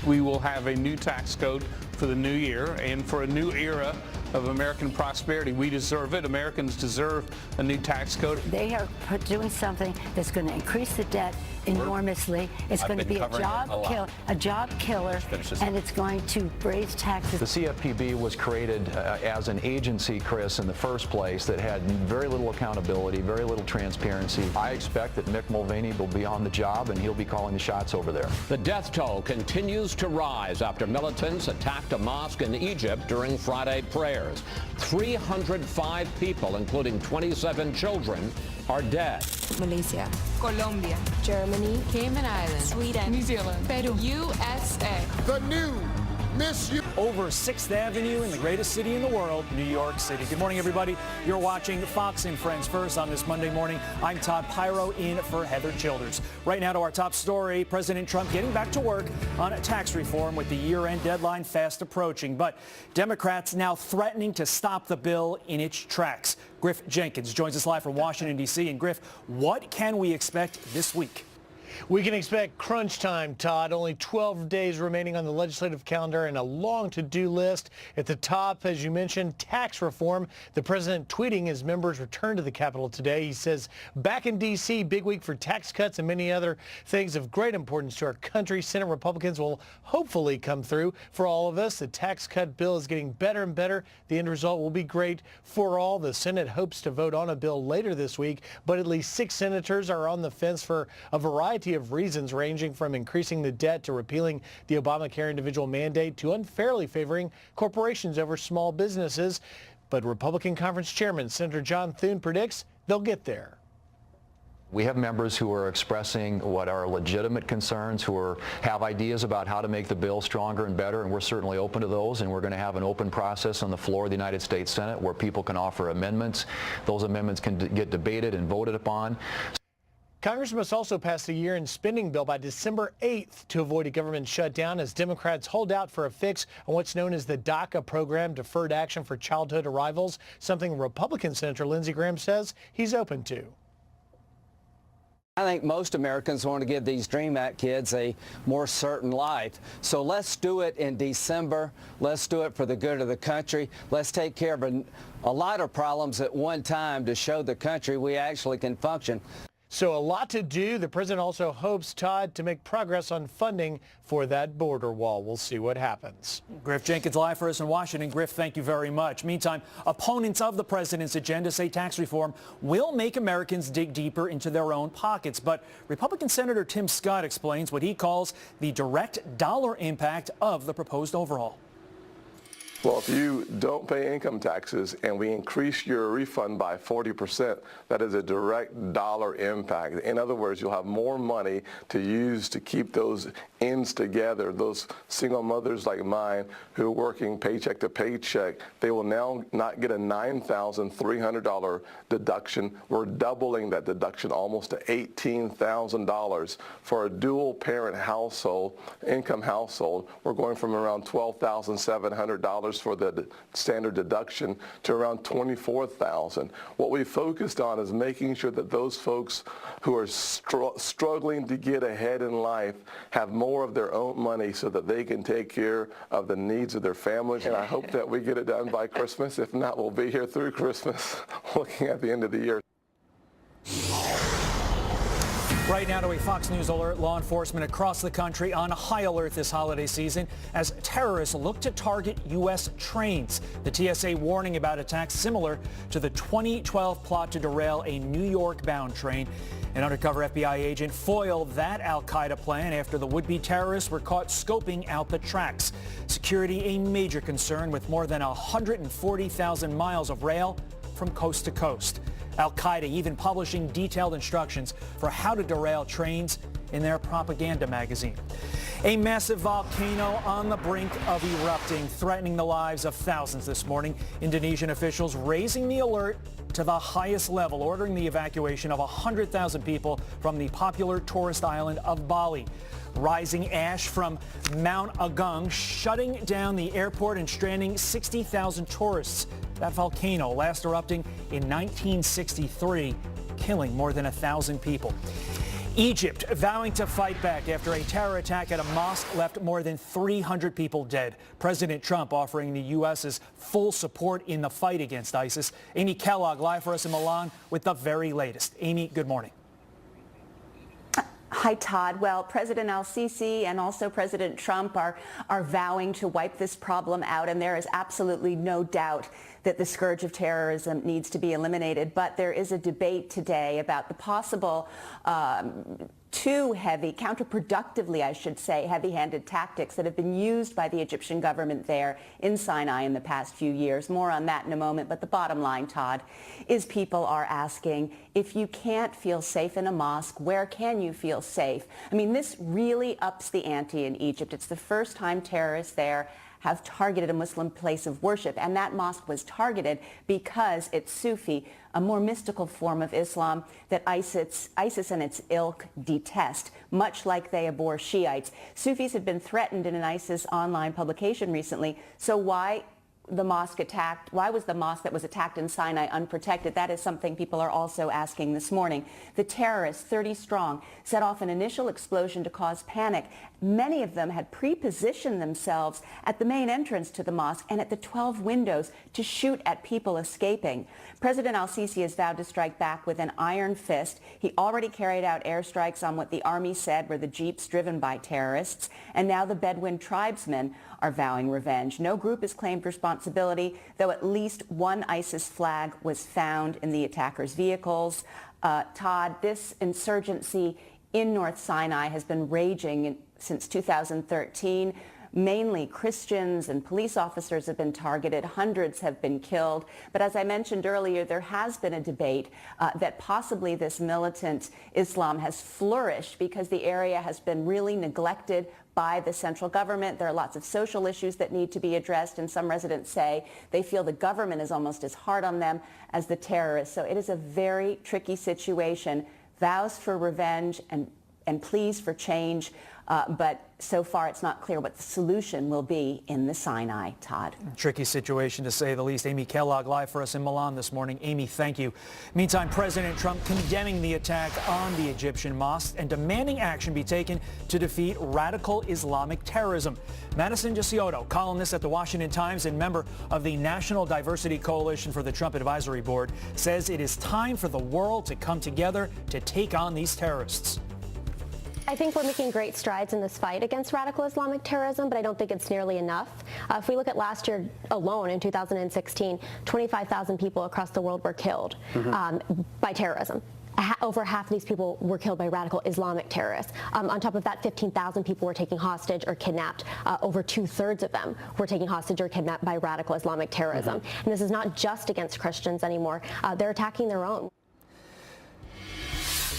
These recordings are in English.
We will have a new tax code for the new year and for a new era of American prosperity. We deserve it. Americans deserve a new tax code. They are doing something that's going to increase the debt enormously. It's going to be a job killer, and it's going to raise taxes. The CFPB was created as an agency, Chris, in the first place that had very little accountability, very little transparency. I expect that Mick Mulvaney will be on the job and he'll be calling the shots over there. The death toll continues to rise after militants attacked a mosque in Egypt during Friday prayers. 305 people, including 27 children, are dead. Malaysia, Colombia, Germany, Cayman Islands, Sweden, New Zealand, Peru, USA. The new Miss U. Over 6th Avenue in the greatest city in the world, New York City. Good morning, everybody. You're watching Fox and Friends First on this Monday morning. I'm Todd Pirro in for Heather Childers. Right now to our top story, President Trump getting back to work on tax reform with the year-end deadline fast approaching. But Democrats now threatening to stop the bill in its tracks. Griff Jenkins joins us live from Washington, D.C. And Griff, what can we expect this week? We can expect crunch time, Todd. Only 12 days remaining on the legislative calendar and a long to-do list. At the top, as you mentioned, tax reform. The president tweeting his members return to the Capitol today. He says, back in D.C., big week for tax cuts and many other things of great importance to our country. Senate Republicans will hopefully come through for all of us. The tax cut bill is getting better and better. The end result will be great for all. The Senate hopes to vote on a bill later this week, but at least 6 senators are on the fence for a variety of reasons, ranging from increasing the debt to repealing the Obamacare individual mandate to unfairly favoring corporations over small businesses. But Republican Conference Chairman Senator John Thune predicts they'll get there. We have members who are expressing what are legitimate concerns, who have ideas about how to make the bill stronger and better, and we're certainly open to those, and we're going to have an open process on the floor of the United States Senate where people can offer amendments. Those amendments can get debated and voted upon. Congress must also pass the year-end spending bill by December 8th to avoid a government shutdown as Democrats hold out for a fix on what's known as the DACA program, Deferred Action for Childhood Arrivals, something Republican Senator Lindsey Graham says he's open to. I think most Americans want to give these Dream Act kids a more certain life. So let's do it in December. Let's do it for the good of the country. Let's take care of a lot of problems at one time to show the country we actually can function. So a lot to do. The president also hopes, Todd, to make progress on funding for that border wall. We'll see what happens. Griff Jenkins live for us in Washington. Griff, thank you very much. Meantime, opponents of the president's agenda say tax reform will make Americans dig deeper into their own pockets. But Republican Senator Tim Scott explains what he calls the direct dollar impact of the proposed overhaul. Well, if you don't pay income taxes and we increase your refund by 40%, that is a direct dollar impact. In other words, you'll have more money to use to keep those ends together. Those single mothers like mine who are working paycheck to paycheck, they will now not get a $9,300 deduction. We're doubling that deduction almost to $18,000. For a dual parent household, income household, we're going from around $12,700 for the standard deduction to around $24,000. What we focused on is making sure that those folks who are struggling to get ahead in life have more of their own money so that they can take care of the needs of their families. And I hope that we get it done by Christmas. If not, we'll be here through Christmas, looking at the end of the year. Right now to a Fox News alert, law enforcement across the country on high alert this holiday season as terrorists look to target U.S. trains. The TSA warning about attacks similar to the 2012 plot to derail a New York-bound train. An undercover FBI agent foiled that al-Qaeda plan after the would-be terrorists were caught scoping out the tracks. Security a major concern with more than 140,000 miles of rail from coast to coast. Al-Qaeda even publishing detailed instructions for how to derail trains in their propaganda magazine. A massive volcano on the brink of erupting, threatening the lives of thousands this morning. Indonesian officials raising the alert to the highest level, ordering the evacuation of 100,000 people from the popular tourist island of Bali. Rising ash from Mount Agung shutting down the airport and stranding 60,000 tourists. that volcano last erupting in 1963, killing more than 1,000 people. Egypt vowing to fight back after a terror attack at a mosque left more than 300 people dead. President Trump offering the U.S.'s full support in the fight against ISIS. Amy Kellogg live for us in Milan with the very latest. Amy, good morning. Hi, Todd. Well, President al-Sisi and also President Trump are vowing to wipe this problem out, and there is absolutely no doubt that the scourge of terrorism needs to be eliminated. But there is a debate today about the possible too heavy, counterproductively, I should say, heavy-handed tactics that have been used by the Egyptian government there in Sinai in the past few years. More on that in a moment. But the bottom line, Todd, is people are asking, if you can't feel safe in a mosque, where can you feel safe? I mean, this really ups the ante in Egypt. It's the first time terrorists there have targeted a Muslim place of worship. And that mosque was targeted because it's Sufi, a more mystical form of Islam that ISIS and its ilk detest, much like they abhor Shiites. Sufis have been threatened in an ISIS online publication recently. So why was the mosque that was attacked in Sinai unprotected? That is something people are also asking this morning. The terrorists, 30 strong, set off an initial explosion to cause panic. Many of them had pre-positioned themselves at the main entrance to the mosque and at the 12 windows to shoot at people escaping. President al-Sisi has vowed to strike back with an iron fist. He already carried out airstrikes on what the army said were the jeeps driven by terrorists. And now the Bedouin tribesmen are vowing revenge. No group has claimed responsibility, though at least one ISIS flag was found in the attackers' vehicles. Todd, this insurgency in North Sinai has been raging since 2013. Mainly Christians and police officers have been targeted. Hundreds have been killed. But as I mentioned earlier, there has been a debate that possibly this militant Islam has flourished because the area has been really neglected by the central government. There are lots of social issues that need to be addressed, and some residents say they feel the government is almost as hard on them as the terrorists. So it is a very tricky situation. Vows for revenge and pleas for change. But so far, it's not clear what the solution will be in the Sinai, Todd. Tricky situation, to say the least. Amy Kellogg live for us in Milan this morning. Amy, thank you. Meantime, President Trump condemning the attack on the Egyptian mosque and demanding action be taken to defeat radical Islamic terrorism. Madison Giussiotto, columnist at the Washington Times and member of the National Diversity Coalition for the Trump Advisory Board, says it is time for the world to come together to take on these terrorists. I think we're making great strides in this fight against radical Islamic terrorism, but I don't think it's nearly enough. If we look at last year alone, in 2016, 25,000 people across the world were killed by terrorism. Over half of these people were killed by radical Islamic terrorists. On top of that, 15,000 people were taken hostage or kidnapped. Over 2/3 of them were taken hostage or kidnapped by radical Islamic terrorism. And this is not just against Christians anymore. They're attacking their own.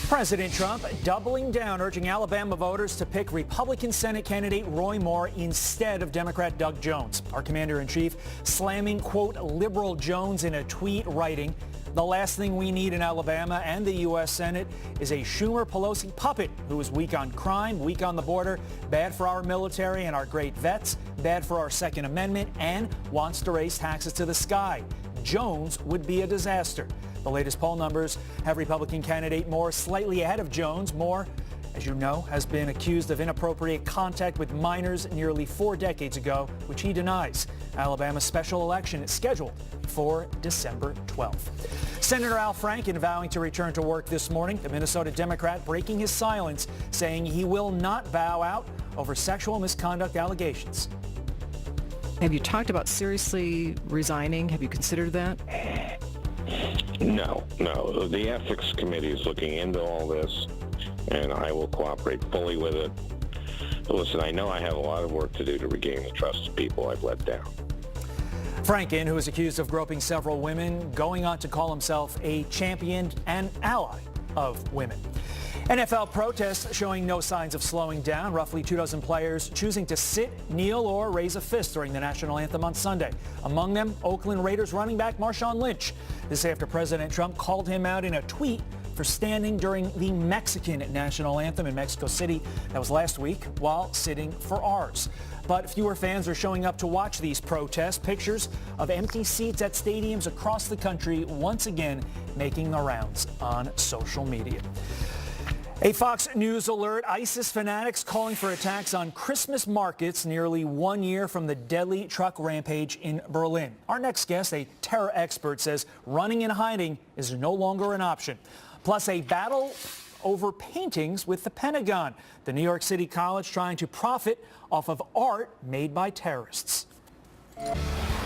President Trump doubling down, urging Alabama voters to pick Republican Senate candidate Roy Moore instead of Democrat Doug Jones. Our commander-in-chief slamming, quote, liberal Jones in a tweet, writing, "The last thing we need in Alabama and the U.S. Senate is a Schumer-Pelosi puppet who is weak on crime, weak on the border, bad for our military and our great vets, bad for our Second Amendment, and wants to raise taxes to the sky. Jones would be a disaster." The latest poll numbers have Republican candidate Moore slightly ahead of Jones. Moore, as you know, has been accused of inappropriate contact with minors nearly 4 decades ago, which he denies. Alabama's special election is scheduled for December 12th. Senator Al Franken vowing to return to work this morning. The Minnesota Democrat breaking his silence, saying he will not bow out over sexual misconduct allegations. Have you talked about seriously resigning? Have you considered that? No. The Ethics Committee is looking into all this, and I will cooperate fully with it. But listen, I know I have a lot of work to do to regain the trust of people I've let down. Franken, who is accused of groping several women, going on to call himself a champion and ally of women. NFL protests showing no signs of slowing down. Roughly 24 players choosing to sit, kneel, or raise a fist during the national anthem on Sunday. Among them, Oakland Raiders running back Marshawn Lynch. This after President Trump called him out in a tweet for standing during the Mexican national anthem in Mexico City. That was last week while sitting for ours. But fewer fans are showing up to watch these protests. Pictures of empty seats at stadiums across the country once again making the rounds on social media. A Fox News alert, ISIS fanatics calling for attacks on Christmas markets nearly 1 year from the deadly truck rampage in Berlin. Our next guest, a terror expert, says running and hiding is no longer an option. Plus a battle over paintings with the Pentagon. The New York City College trying to profit off of art made by terrorists.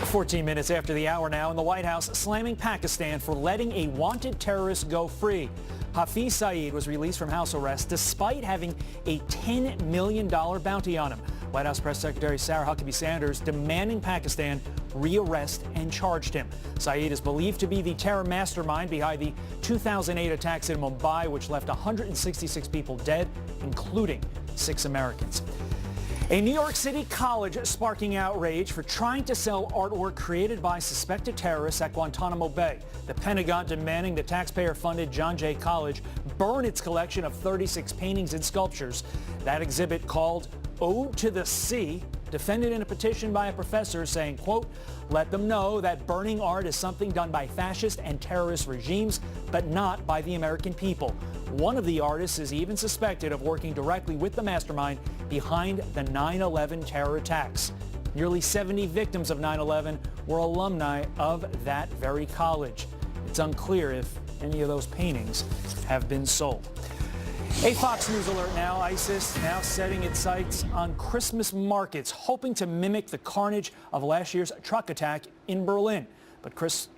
14 minutes after the hour now, in the White House slamming Pakistan for letting a wanted terrorist go free. Hafiz Saeed was released from house arrest despite having a $10 million bounty on him. White House Press Secretary Sarah Huckabee Sanders demanding Pakistan rearrest and charged him. Saeed is believed to be the terror mastermind behind the 2008 attacks in Mumbai, which left 166 people dead, including 6 Americans. A New York City college sparking outrage for trying to sell artwork created by suspected terrorists at Guantanamo Bay. The Pentagon demanding the taxpayer-funded John Jay College burn its collection of 36 paintings and sculptures. That exhibit, called Ode to the Sea, defended in a petition by a professor saying, quote, let them know that burning art is something done by fascist and terrorist regimes, but not by the American people. One of the artists is even suspected of working directly with the mastermind behind the 9/11 terror attacks. Nearly 70 victims of 9/11 were alumni of that very college. It's unclear if any of those paintings have been sold. A Fox News alert now. ISIS now setting its sights on Christmas markets, hoping to mimic the carnage of last year's truck attack in Berlin. But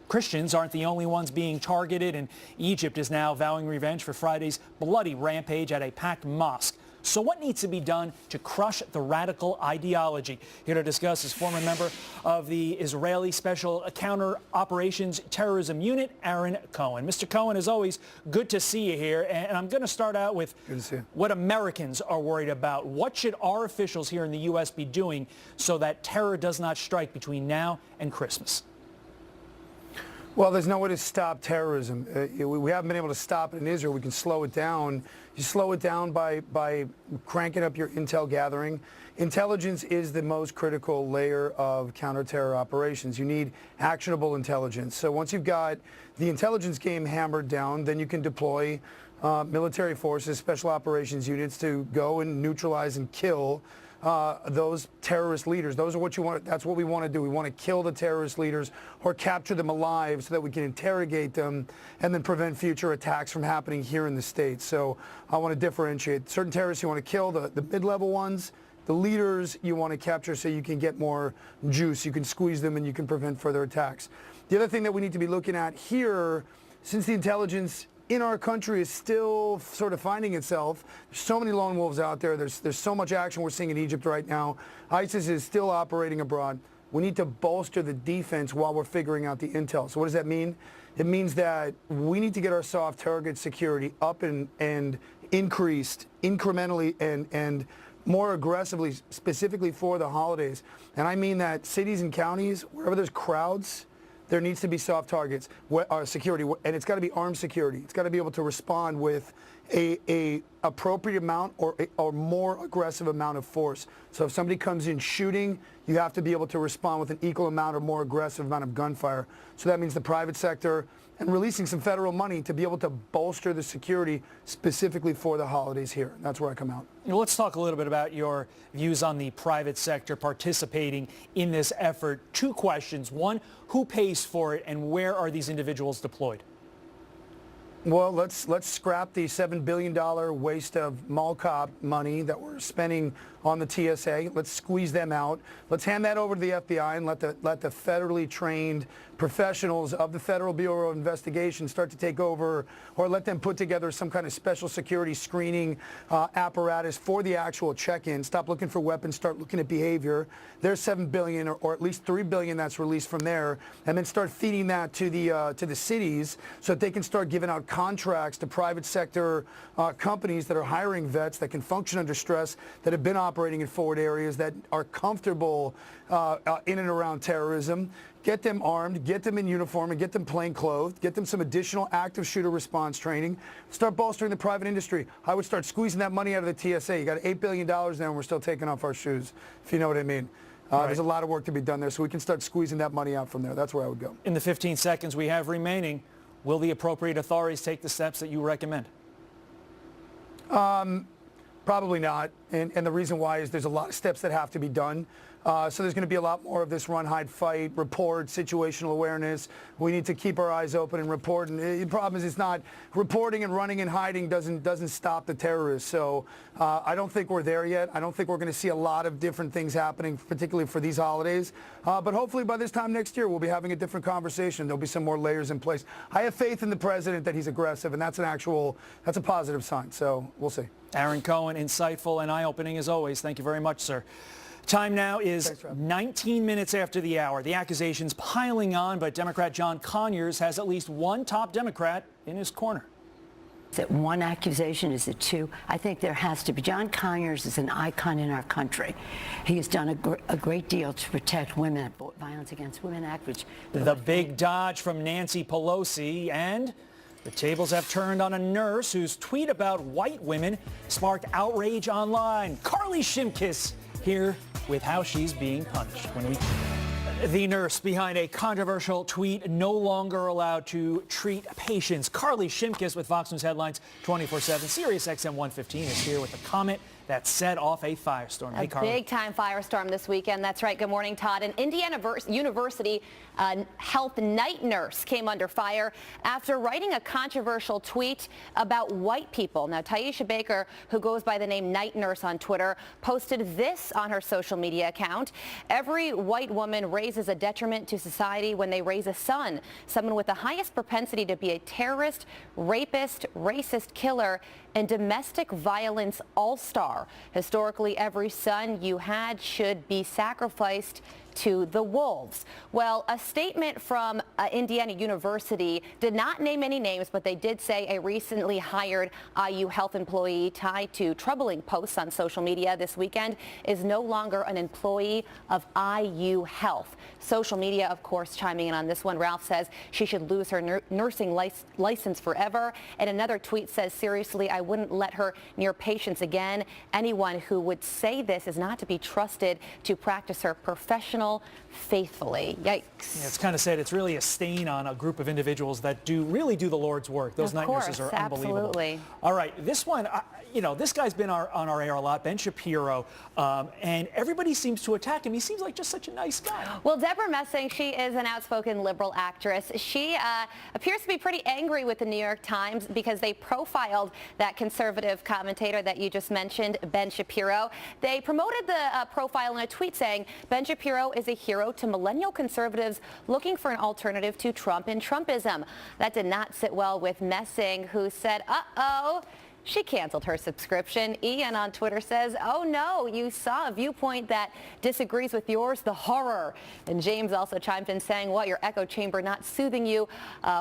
Christians aren't the only ones being targeted, and Egypt is now vowing revenge for Friday's bloody rampage at a packed mosque. So what needs to be done to crush the radical ideology? Here to discuss is former member of the Israeli Special Counter Operations Terrorism Unit, Aaron Cohen. Mr. Cohen, as always, good to see you here. And I'm going to start out with what Americans are worried about. What should our officials here in the U.S. be doing so that terror does not strike between now and Christmas? Well, there's no way to stop terrorism. We haven't been able to stop it in Israel. We can slow it down. You slow it down by cranking up your intel gathering. Intelligence is the most critical layer of counterterror operations. You need actionable intelligence. So once you've got the intelligence game hammered down, then you can deploy military forces, special operations units to go and neutralize and kill those terrorist leaders. Those are what you want. That's what we want to do. We want to kill the terrorist leaders or capture them alive so that we can interrogate them and then prevent future attacks from happening here in the States. So I want to differentiate. Certain terrorists you want to kill, the mid-level ones. The leaders you want to capture so you can get more juice. You can squeeze them and you can prevent further attacks. The other thing that we need to be looking at here, since the intelligence in our country is still sort of finding itself. There's so many lone wolves out there. There's so much action we're seeing in Egypt right now. ISIS is still operating abroad. We need to bolster the defense while we're figuring out the intel. So what does that mean? It means that we need to get our soft target security up and increased incrementally and more aggressively, specifically for the holidays. And I mean that cities and counties, wherever there's crowds, there needs to be soft targets, security, and it's got to be armed security. It's got to be able to respond with a appropriate amount or more aggressive amount of force. So if somebody comes in shooting, you have to be able to respond with an equal amount or more aggressive amount of gunfire. So that means the private sector and releasing some federal money to be able to bolster the security specifically for the holidays here. That's where I come out. Well, let's talk a little bit about your views on the private sector participating in this effort. 2 questions. One, who pays for it and where are these individuals deployed? Well, let's scrap the $7 billion waste of mall cop money that we're spending on the TSA. Let's squeeze them out. Let's hand that over to the FBI and let the federally trained professionals of the Federal Bureau of Investigation start to take over, or let them put together some kind of special security screening apparatus for the actual check-in. Stop looking for weapons, start looking at behavior. There's $7 billion or at least $3 billion that's released from there, and then start feeding that to the cities so that they can start giving out contracts to private sector companies that are hiring vets that can function under stress, that have been operating operating in forward areas that are comfortable in and around terrorism. Get them armed, get them in uniform, and get them plain-clothed. Get them some additional active shooter response training. Start bolstering the private industry. I would start squeezing that money out of the TSA. You got $8 billion now, and we're still taking off our shoes, if you know what I mean. There's a lot of work to be done there, so we can start squeezing that money out from there. That's where I would go. In the 15 seconds we have remaining, will the appropriate authorities take the steps that you recommend? Probably not, and the reason why is there's a lot of steps that have to be done. So there's going to be a lot more of this run, hide, fight, report, situational awareness. We need to keep our eyes open and report. And the problem is it's not reporting and running and hiding doesn't stop the terrorists. So I don't think we're there yet. I don't think we're going to see a lot of different things happening, particularly for these holidays. But hopefully by this time next year, we'll be having a different conversation. There'll be some more layers in place. I have faith in the president that he's aggressive, and that's a positive sign. So we'll see. Aaron Cohen, insightful and eye-opening as always. Thank you very much, sir. Time now is 19 minutes after the hour. The accusations piling on, but Democrat John Conyers has at least one top Democrat in his corner. Is it one accusation? Is it two? I think there has to be. John Conyers is an icon in our country. He has done a great deal to protect women, Violence Against Women Act, which... The big dodge from Nancy Pelosi, and the tables have turned on a nurse whose tweet about white women sparked outrage online. Carly Shimkus here with how she's being punished. The nurse behind a controversial tweet no longer allowed to treat patients. Carly Shimkus with Fox News Headlines 24/7. Sirius XM 115 is here with a comment that set off a firestorm. Hey, Carly. A big-time firestorm this weekend. That's right. Good morning, Todd. An Indiana University health night nurse came under fire after writing a controversial tweet about white people. Now, Taisha Baker, who goes by the name Night Nurse on Twitter, posted this on her social media account. Every white woman raises a detriment to society when they raise a son, someone with the highest propensity to be a terrorist, rapist, racist killer, and domestic violence all-star. Historically, every son you had should be sacrificed to the wolves. Well, a statement from Indiana University did not name any names, but they did say a recently hired IU health employee tied to troubling posts on social media this weekend is no longer an employee of IU Health. Social media, of course, chiming in on this one. Ralph says she should lose her nursing license forever. And another tweet says, seriously, I wouldn't let her near patients again. Anyone who would say this is not to be trusted to practice her professional faithfully. Yikes. Yeah, it's kind of sad. It's really a stain on a group of individuals that really do the Lord's work. Those night nurses are unbelievable. Absolutely. All right, this one, this guy's been on our air a lot, Ben Shapiro, and everybody seems to attack him. He seems like just such a nice guy. Well, Deborah Messing, she is an outspoken liberal actress. She appears to be pretty angry with the New York Times because they profiled that conservative commentator that you just mentioned, Ben Shapiro. They promoted the profile in a tweet saying, Ben Shapiro is a hero to millennial conservatives looking for an alternative to Trump and Trumpism. That did not sit well with Messing, who said, uh-oh, she canceled her subscription. Ian on Twitter says, oh no, you saw a viewpoint that disagrees with yours, the horror. And James also chimed in saying, what, your echo chamber not soothing you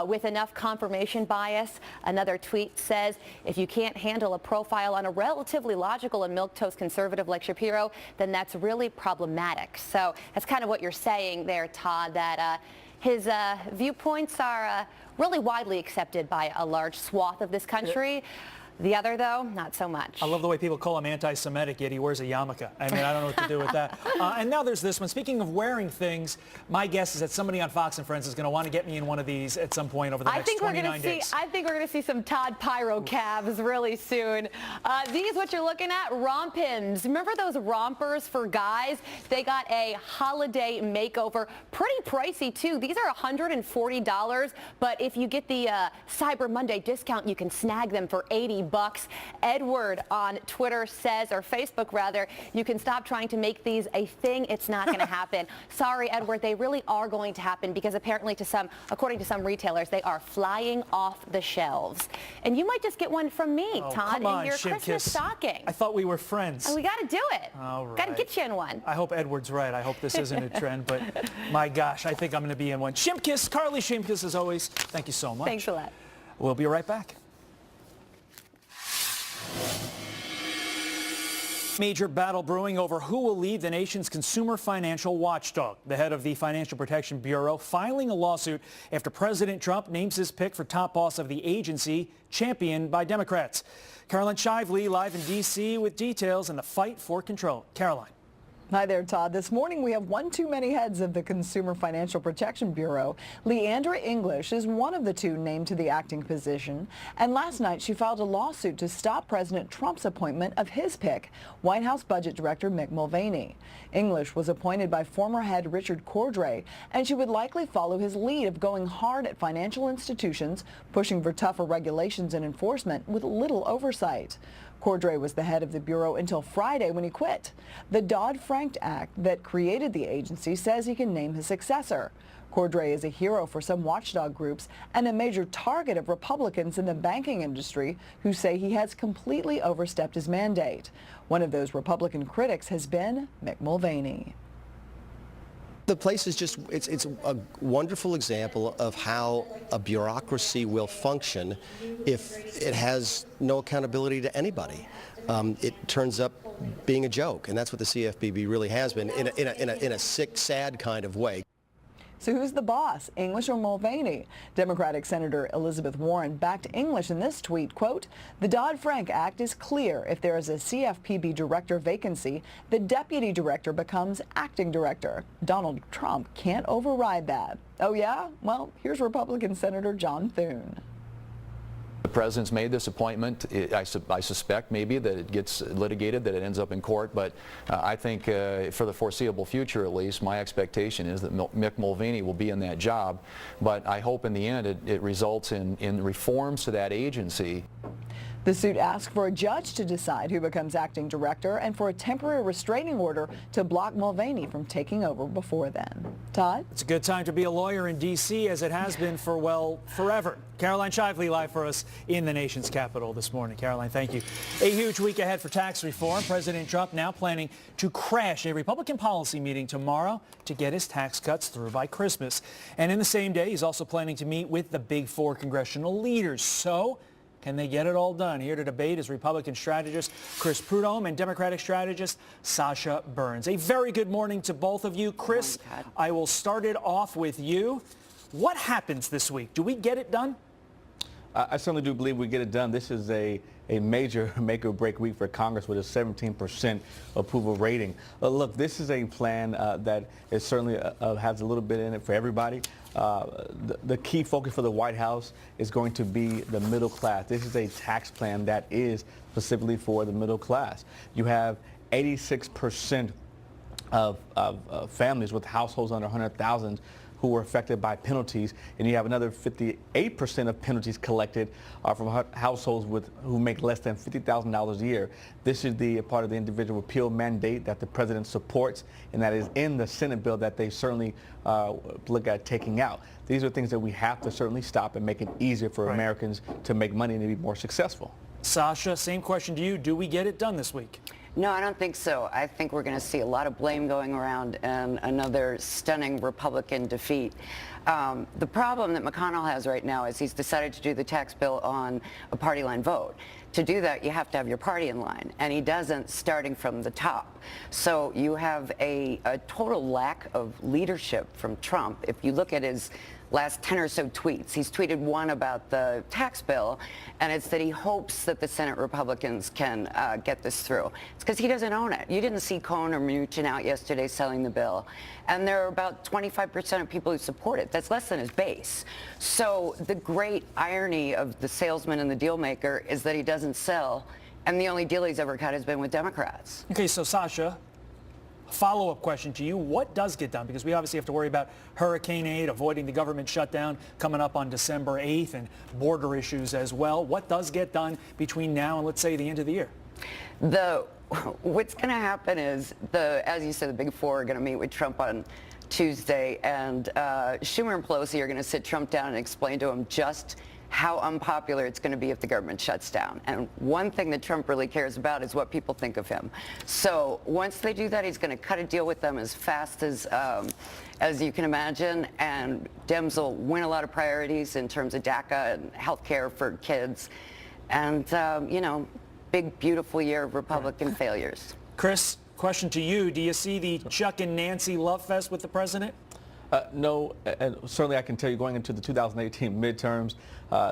with enough confirmation bias? Another tweet says, if you can't handle a profile on a relatively logical and milquetoast conservative like Shapiro, then that's really problematic. So that's kind of what you're saying there, Todd, that his viewpoints are really widely accepted by a large swath of this country. The other, though, not so much. I love the way people call him anti-Semitic, yet he wears a yarmulke. I mean, I don't know what to do with that. And now there's this one. Speaking of wearing things, my guess is that somebody on Fox and Friends is going to want to get me in one of these at some point over the next 29 days. I think we're going to see some Todd Pirro calves really soon. These, what you're looking at, rompims. Remember those rompers for guys? They got a holiday makeover. Pretty pricey, too. These are $140, but if you get the Cyber Monday discount, you can snag them for $80. Edward on Twitter says, or Facebook rather, you can stop trying to make these a thing. It's not going to happen. Sorry, Edward, they really are going to happen because apparently according to some retailers, they are flying off the shelves. And you might just get one from me, Todd, in your Christmas stocking. I thought we were friends. And we got to do it. All right. Got to get you in one. I hope Edward's right. I hope this isn't a trend, but my gosh, I think I'm going to be in one. Shimkus, Carly Shimkus, as always, thank you so much. Thanks a lot. We'll be right back. Major battle brewing over who will lead the nation's consumer financial watchdog. The head of the Financial Protection Bureau filing a lawsuit after President Trump names his pick for top boss of the agency, championed by Democrats. Caroline Shively live in D.C. with details in the fight for control. Caroline. Hi there, Todd. This morning we have one too many heads of the Consumer Financial Protection Bureau. Leandra English is one of the two named to the acting position. And last night she filed a lawsuit to stop President Trump's appointment of his pick, White House Budget Director Mick Mulvaney. English was appointed by former head Richard Cordray, and she would likely follow his lead of going hard at financial institutions, pushing for tougher regulations and enforcement with little oversight. Cordray was the head of the Bureau until Friday when he quit. The Dodd-Frank Act that created the agency says he can name his successor. Cordray is a hero for some watchdog groups and a major target of Republicans in the banking industry who say he has completely overstepped his mandate. One of those Republican critics has been Mick Mulvaney. The place is just, it's a wonderful example of how a bureaucracy will function if it has no accountability to anybody. It turns up being a joke, and that's what the CFPB really has been in a sick, sad kind of way. So who's the boss, English or Mulvaney? Democratic Senator Elizabeth Warren backed English in this tweet, quote, "The Dodd-Frank Act is clear. If there is a CFPB director vacancy, the deputy director becomes acting director. Donald Trump can't override that." Oh yeah? Well, here's Republican Senator John Thune. The president's made this appointment. I suspect maybe that it gets litigated, that it ends up in court, but I think for the foreseeable future at least, my expectation is that Mick Mulvaney will be in that job, but I hope in the end it results in reforms to that agency. The suit asks for a judge to decide who becomes acting director and for a temporary restraining order to block Mulvaney from taking over before then. Todd? It's a good time to be a lawyer in D.C. as it has been for, well, forever. Caroline Shively live for us in the nation's capital this morning. Caroline, thank you. A huge week ahead for tax reform. President Trump now planning to crash a Republican policy meeting tomorrow to get his tax cuts through by Christmas. And in the same day, he's also planning to meet with the big four congressional leaders. So can they get it all done? Here to debate is Republican strategist Chris Prudhomme and Democratic strategist Sasha Burns. A very good morning to both of you. Chris, I will start it off with you. What happens this week? Do we get it done? I certainly do believe we get it done. This is a major make or break week for Congress with a 17% approval rating. Look, this is a plan that is certainly has a little bit in it for everybody. The key focus for the White House is going to be the middle class. This is a tax plan that is specifically for the middle class. You have 86% of families with households under 100,000 who were affected by penalties, and you have another 58% of penalties collected from households who make less than $50,000 a year. This is the part of the individual repeal mandate that the president supports, and that is in the Senate bill that they certainly look at taking out. These are things that we have to certainly stop and make it easier for Americans to make money and to be more successful. Sasha, same question to you. Do we get it done this week? No, I don't think so. I think we're going to see a lot of blame going around and another stunning Republican defeat. The problem that McConnell has right now is he's decided to do the tax bill on a party line vote. To do that, you have to have your party in line, and he doesn't starting from the top. So you have a total lack of leadership from Trump. If you look at his last 10 or so tweets, he's tweeted one about the tax bill, and it's that he hopes that the Senate Republicans can get this through. It's because he doesn't own it. You didn't see Cohen or Mnuchin out yesterday selling the bill, and there are about 25% of people who support it. That's less than his base. So the great irony of the salesman and the deal maker is that he doesn't sell, and the only deal he's ever cut has been with Democrats. Okay, so Sasha, follow-up question to you. What does get done? Because we obviously have to worry about hurricane aid, avoiding the government shutdown coming up on December 8th, and border issues as well. What does get done between now and, let's say, the end of the year? What's going to happen is, as you said, the big four are going to meet with Trump on Tuesday, and Schumer and Pelosi are going to sit Trump down and explain to him just how unpopular it's going to be if the government shuts down. And one thing that Trump really cares about is what people think of him. So once they do that, he's going to cut a deal with them as fast as you can imagine, and Dems will win a lot of priorities in terms of DACA and health care for kids. And, you know, big, beautiful year of Republican failures. Chris, question to you. Do you see the Chuck and Nancy love fest with the president? No, and certainly I can tell you going into the 2018 midterms,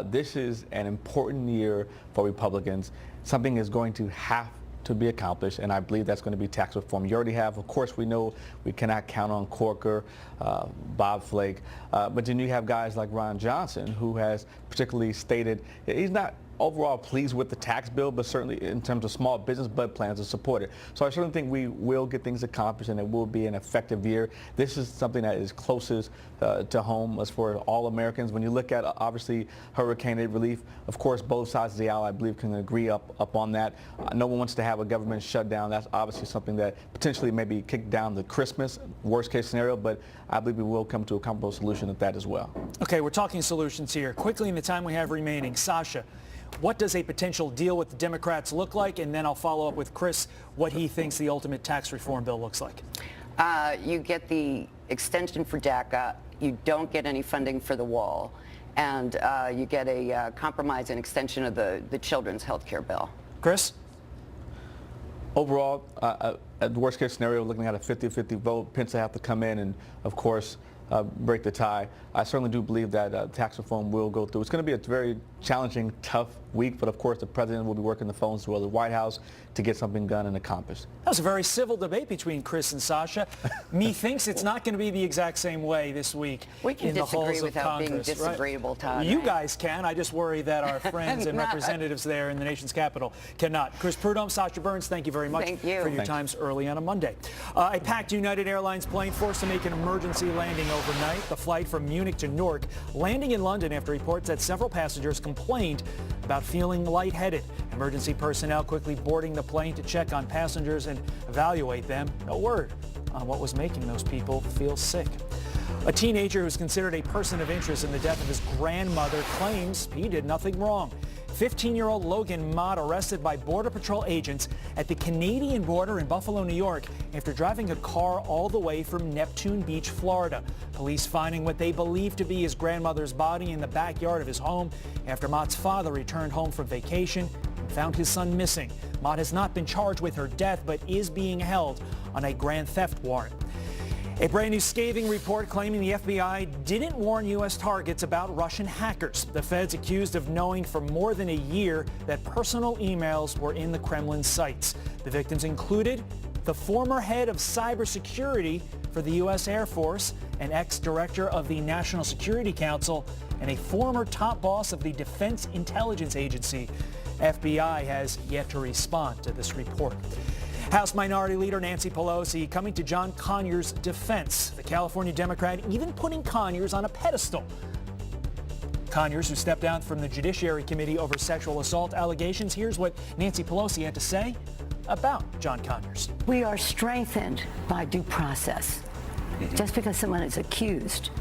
this is an important year for Republicans. Something is going to have to be accomplished, and I believe that's going to be tax reform. You already have, of course, we know we cannot count on Corker, Bob Flake, but then you have guys like Ron Johnson, who has particularly stated he's not overall pleased with the tax bill, but certainly in terms of small business, but plans to support it. So I certainly think we will get things accomplished, and it will be an effective year. This is something that is closest to home as for all Americans. When you look at, obviously, hurricane relief, of course, both sides of the aisle, I believe, can agree up on that. No one wants to have a government shutdown. That's obviously something that potentially maybe kick down to Christmas, worst case scenario, but I believe we will come to a comfortable solution at that as well. Okay, we're talking solutions here. Quickly in the time we have remaining, Sasha, what does a potential deal with the Democrats look like? And then I'll follow up with Chris, what he thinks the ultimate tax reform bill looks like. You get the extension for DACA. You don't get any funding for the wall. And you get a compromise and extension of the children's health care bill. Chris? Overall, at the worst case scenario, looking at a 50-50 vote, Pence will have to come in and, of course, break the tie. I certainly do believe that tax reform will go through. It's going to be a very challenging, tough week, but of course the president will be working the phones as well as the White House to get something done and accomplished. That was a very civil debate between Chris and Sasha. Methinks it's not going to be the exact same way this week. We can in the halls disagree of without being Congress, disagreeable, Todd. You guys can. I just worry that our friends and representatives there in the nation's capital cannot. Chris Prudhomme, Sasha Burns, thank you very much for your times early on a Monday. A packed United Airlines plane forced to make an emergency landing overnight. The flight from Munich to Newark landing in London after reports that several passengers complained about feeling lightheaded. Emergency personnel quickly boarding the plane to check on passengers and evaluate them. No word on what was making those people feel sick. A teenager who's considered a person of interest in the death of his grandmother claims he did nothing wrong. 15-year-old Logan Mott arrested by Border Patrol agents at the Canadian border in Buffalo, New York, after driving a car all the way from Neptune Beach, Florida. Police finding what they believe to be his grandmother's body in the backyard of his home after Mott's father returned home from vacation and found his son missing. Mott has not been charged with her death, but is being held on a grand theft warrant. A brand new scathing report claiming the FBI didn't warn U.S. targets about Russian hackers. The feds accused of knowing for more than a year that personal emails were in the Kremlin's sites. The victims included the former head of cybersecurity for the U.S. Air Force, an ex-director of the National Security Council, and a former top boss of the Defense Intelligence Agency. FBI has yet to respond to this report. House Minority Leader Nancy Pelosi coming to John Conyers' defense. The California Democrat even putting Conyers on a pedestal. Conyers, who stepped down from the Judiciary Committee over sexual assault allegations. Here's what Nancy Pelosi had to say about John Conyers. We are strengthened by due process. Just because someone is accused,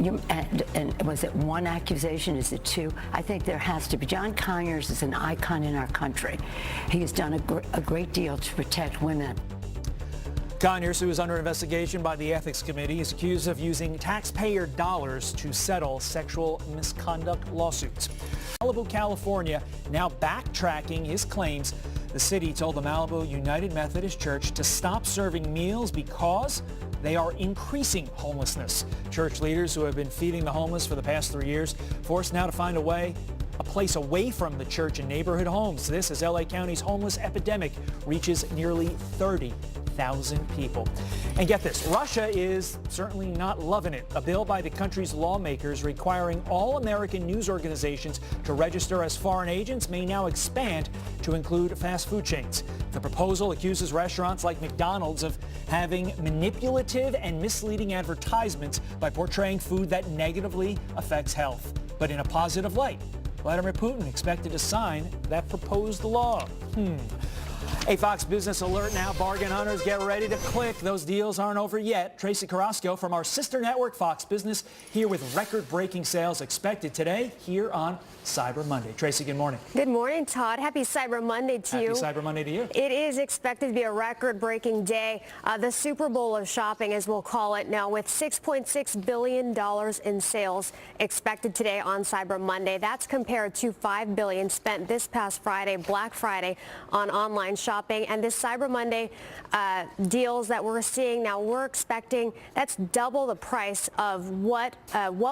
and was it one accusation? Is it two? I think there has to be. John Conyers is an icon in our country. He has done a great deal to protect women. Conyers, who is under investigation by the Ethics Committee, is accused of using taxpayer dollars to settle sexual misconduct lawsuits. Malibu, California, now backtracking his claims. The city told the Malibu United Methodist Church to stop serving meals because they are increasing homelessness. Church leaders who have been feeding the homeless for the past 3 years forced now to find a place away from the church and neighborhood homes. This as LA County's homeless epidemic reaches nearly 30,000 people. And get this, Russia is certainly not loving it. A bill by the country's lawmakers requiring all American news organizations to register as foreign agents may now expand to include fast food chains. The proposal accuses restaurants like McDonald's of having manipulative and misleading advertisements by portraying food that negatively affects health, but in a positive light. Vladimir Putin expected to sign that proposed law. A Fox Business alert now. Bargain hunters, get ready to click. Those deals aren't over yet. Tracy Carrasco from our sister network, Fox Business, here with record-breaking sales expected today here on Cyber Monday. Tracy, good morning. Good morning, Todd. Happy Cyber Monday to you. Happy Cyber Monday to you. It is expected to be a record-breaking day. The Super Bowl of shopping, as we'll call it now, with $6.6 billion in sales expected today on Cyber Monday. That's compared to $5 billion spent this past Friday, Black Friday, on online shopping. And this Cyber Monday deals that we're seeing now, we're expecting that's double the price of what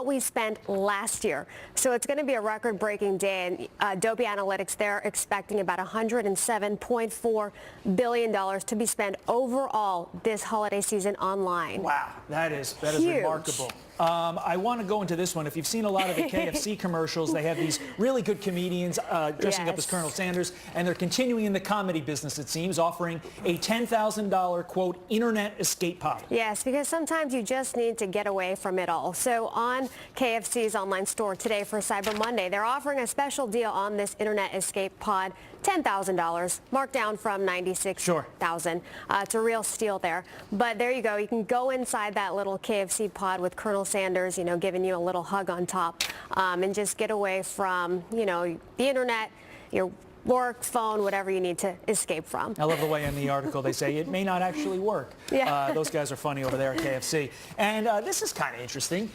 we spent last year. So it's going to be a record-breaking day. And Adobe Analytics, they're expecting about $107.4 billion to be spent overall this holiday season online. Wow, that is remarkable. I want to go into this one. If you've seen a lot of the KFC commercials, they have these really good comedians dressing up as Colonel Sanders, and they're continuing in the comedy business, it seems, offering a $10,000, quote, internet escape pod. Yes, because sometimes you just need to get away from it all. So on KFC's online store today for Cyber Monday, they're offering a special deal on this internet escape pod, $10,000, marked down from $96,000. It's a real steal there. But there you go. You can go inside that little KFC pod with Colonel Sanders, giving you a little hug on top, and just get away from, the internet, your work, phone, whatever you need to escape from. I love the way in the article they say it may not actually work. Yeah. Those guys are funny over there at KFC. And this is kind of interesting.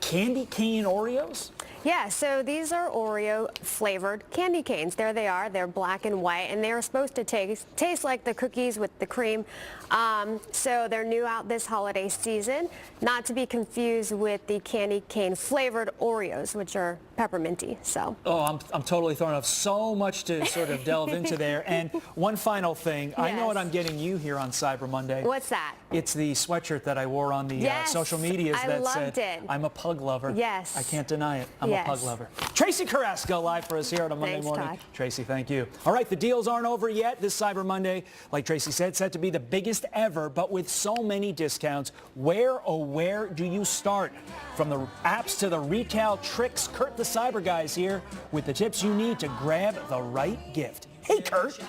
Candy cane Oreos? Yeah, so these are Oreo flavored candy canes. There they are. They're black and white, and they're supposed to taste like the cookies with the cream. So they're new out this holiday season, not to be confused with the candy cane flavored Oreos, which are pepperminty. So. Oh, I'm totally thrown off. So much to sort of delve into there. And one final thing. Yes. I know what I'm getting you here on Cyber Monday. What's that? It's the sweatshirt that I wore on the social medias that said, I'm a pug lover. Yes. I can't deny it. I'm a pug lover. Tracy Carrasco live for us here on a Monday morning. Todd. Tracy, thank you. All right, the deals aren't over yet. This Cyber Monday, like Tracy said, set to be the biggest ever, but with so many discounts, where do you start? From the apps to the retail tricks, Kurt the Cyber Guy's here with the tips you need to grab the right gift. Hey, Kurt.